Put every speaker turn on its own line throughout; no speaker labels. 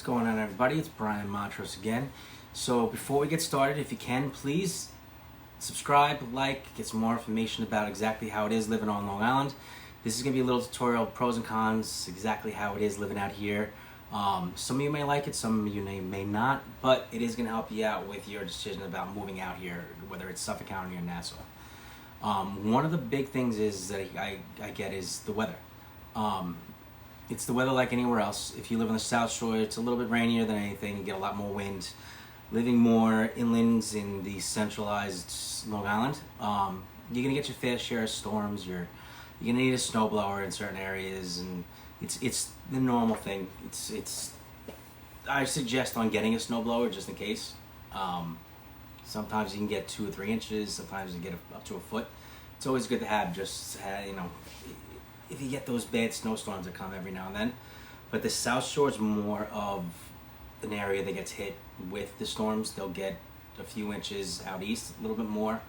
What's going on, everybody? It's Brian Montrose again. So before we get started, if you can, please subscribe, like, get some more information about exactly how it is living on Long Island. This is going to be a little tutorial, pros and cons, exactly how it is living out here. Some of you may like it, some of you may not, but it is going to help you out with your decision about moving out here, whether it's Suffolk County or Nassau. One of the big things is that I get is the weather. It's the weather like anywhere else. If you live on the South Shore, it's a little bit rainier than anything. You get a lot more wind. Living more inlands in the centralized Long Island, you're gonna get your fair share of storms. You're gonna need a snowblower in certain areas, and it's the normal thing. I suggest on getting a snowblower just in case. Sometimes you can get 2 or 3 inches. Sometimes you get up to a foot. It's always good to have if you get those bad snowstorms that come every now and then. But the South Shore is more of an area that gets hit with the storms. They'll get a few inches out east, a little bit more.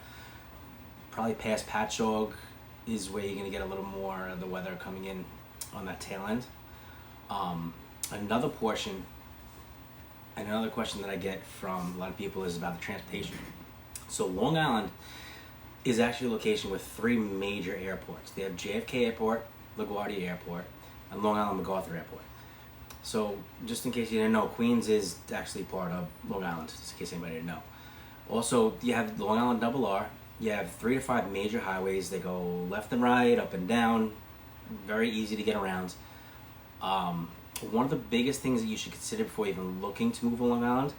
Probably past Patchogue is where you're going to get a little more of the weather coming in on that tail end. Another question that I get from a lot of people is about the transportation. So Long Island is actually a location with 3 major airports. They have JFK Airport, LaGuardia Airport, and Long Island MacArthur Airport. So just in case you didn't know, Queens is actually part of Long Island, just in case anybody didn't know. Also, you have Long Island Double R. You have 3 to 5 major highways. They go left and right, up and down. Very easy to get around. One of the biggest things that you should consider before even looking to move to Long Island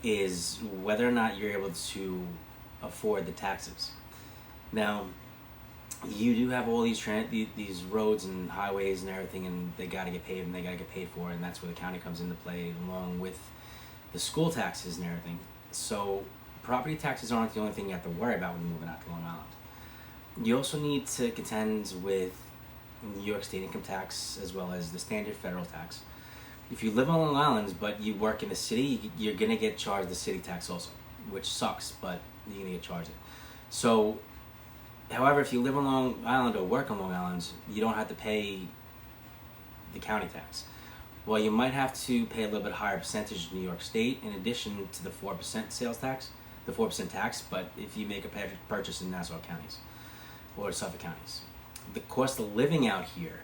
is whether or not you're able to afford the taxes. Now, you do have all these roads and highways and everything, and they got to get paved and they got to get paid for, and that's where the county comes into play, along with the school taxes and everything. So property taxes aren't the only thing you have to worry about when you're moving out to Long Island. You also need to contend with New York State income tax as well as the standard federal tax. If you live on Long Island but you work in the city, you're going to get charged the city tax also, which sucks, but you're going to get charged it. So, however, if you live on Long Island or work on Long Island, you don't have to pay the county tax. Well, you might have to pay a little bit higher percentage in New York State in addition to the 4% sales tax, the 4% tax, but if you make a purchase in Nassau counties or Suffolk counties. The cost of living out here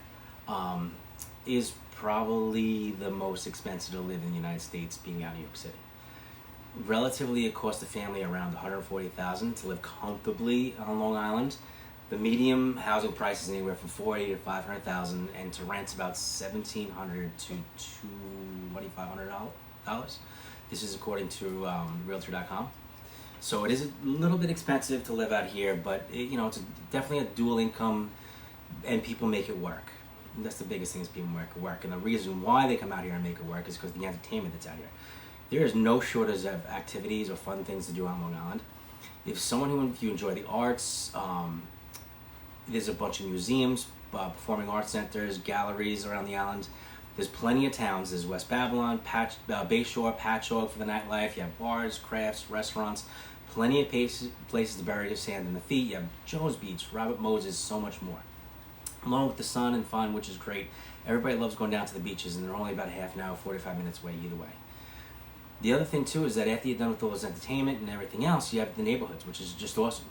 is probably the most expensive to live in the United States, being out in New York City. Relatively, it costs a family around $140,000 to live comfortably on Long Island. The medium housing price is anywhere from $40,000 to $500,000, and to rent's about $1,700 to $2,500. This is according to Realtor.com. So it is a little bit expensive to live out here, but it's definitely a dual income, and people make it work. That's the biggest thing, is people make it work. And the reason why they come out here and make it work is because the entertainment that's out here. There is no shortage of activities or fun things to do on Long Island. If you enjoy the arts, there's a bunch of museums, performing arts centers, galleries around the island. There's plenty of towns. There's West Babylon, Bayshore, Patchogue for the nightlife. You have bars, crafts, restaurants, plenty of places to bury your sand in the feet. You have Jones Beach, Robert Moses, so much more. Along with the sun and fun, which is great. Everybody loves going down to the beaches, and they're only about a half an hour, 45 minutes away either way. The other thing too is that after you're done with all this entertainment and everything else, you have the neighborhoods, which is just awesome.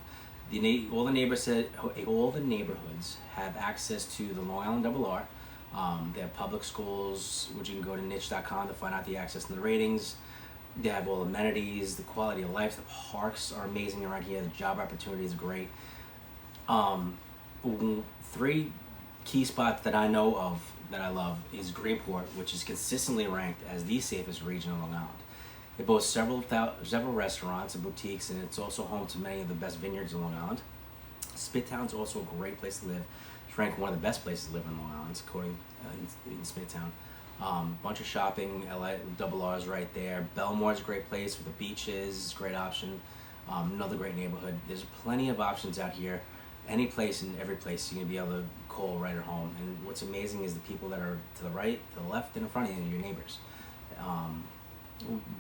All the neighborhoods have access to the Long Island Double R. They have public schools, which you can go to niche.com to find out the access and the ratings. They have all amenities, the quality of life. The parks are amazing around here. The job opportunities are great. 3 key spots that I know of that I love is Greenport, which is consistently ranked as the safest region on Long Island. It boasts several restaurants and boutiques, and it's also home to many of the best vineyards in Long Island. Spitttown's also a great place to live. It's ranked one of the best places to live in Long Island, according in Spitttown. Bunch of shopping, LA Double R's right there. Belmore's a great place with the beaches, great option. Another great neighborhood. There's plenty of options out here. Any place and every place you're gonna be able to call right at home. And what's amazing is the people that are to the right, to the left, and in front of you, your neighbors.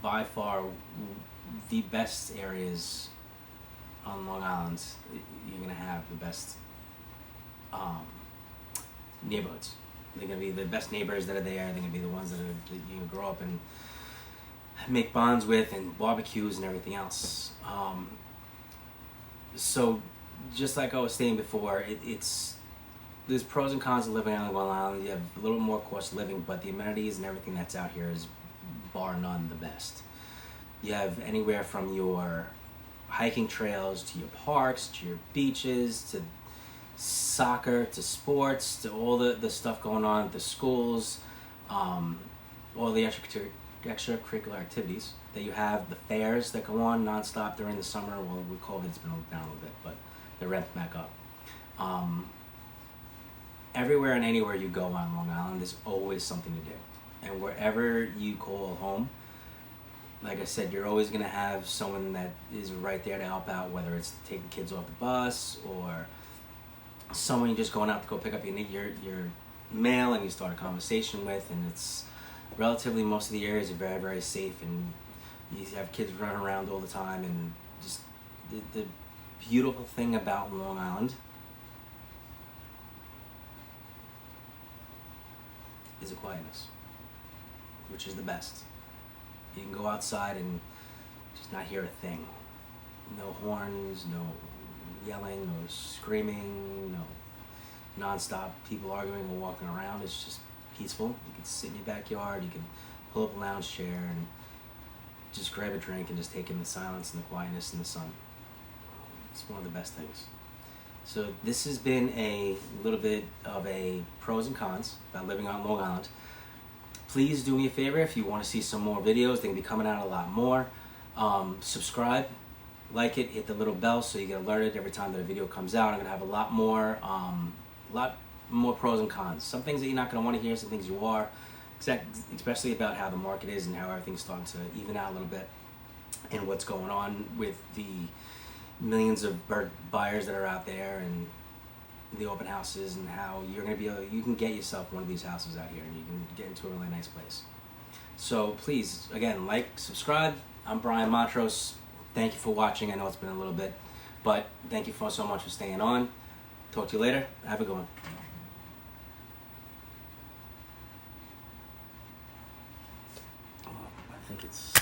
By far, the best areas on Long Island, you're gonna have the best neighborhoods. They're going to be the best neighbors that are there. They're going to be the ones that are that you can grow up and make bonds with, and barbecues and everything else. So just like I was saying before, there's pros and cons of living on Long Island. You have a little more cost of living, but the amenities and everything that's out here is bar none the best. You have anywhere from your hiking trails to your parks to your beaches to soccer to sports to all the stuff going on at the schools, all the extracurricular activities that you have, the fairs that go on nonstop during the summer. Well, with COVID, it's been down a little bit, but they're ramped back up. Everywhere and anywhere you go on Long Island, there's always something to do. And wherever you call home, like I said, you're always going to have someone that is right there to help out, whether it's to take the kids off the bus or someone you're just going out to go pick up your mail and you start a conversation with. And it's relatively, most of the areas are very, very safe, and you have kids running around all the time. And just the beautiful thing about Long Island is the quietness, which is the best. You can go outside and just not hear a thing. No horns, no yelling, no screaming, no nonstop people arguing or walking around. It's just peaceful. You can sit in your backyard, you can pull up a lounge chair and just grab a drink and just take in the silence and the quietness and the sun. It's one of the best things. So this has been a little bit of a pros and cons about living on Long Island. Please do me a favor, if you want to see some more videos, they can be coming out a lot more. Subscribe, like it, hit the little bell so you get alerted every time that a video comes out. I'm going to have a lot more pros and cons. Some things that you're not going to want to hear, some things you are, especially about how the market is and how everything's starting to even out a little bit, and what's going on with the millions of buyers that are out there and the open houses, and how you're going to be able, you can get yourself one of these houses out here and you can get into a really nice place. So please, again, like, subscribe. I'm Brian Montrose. Thank you for watching. I know it's been a little bit, but thank you so much for staying on. Talk to you later. Have a good one. I think it's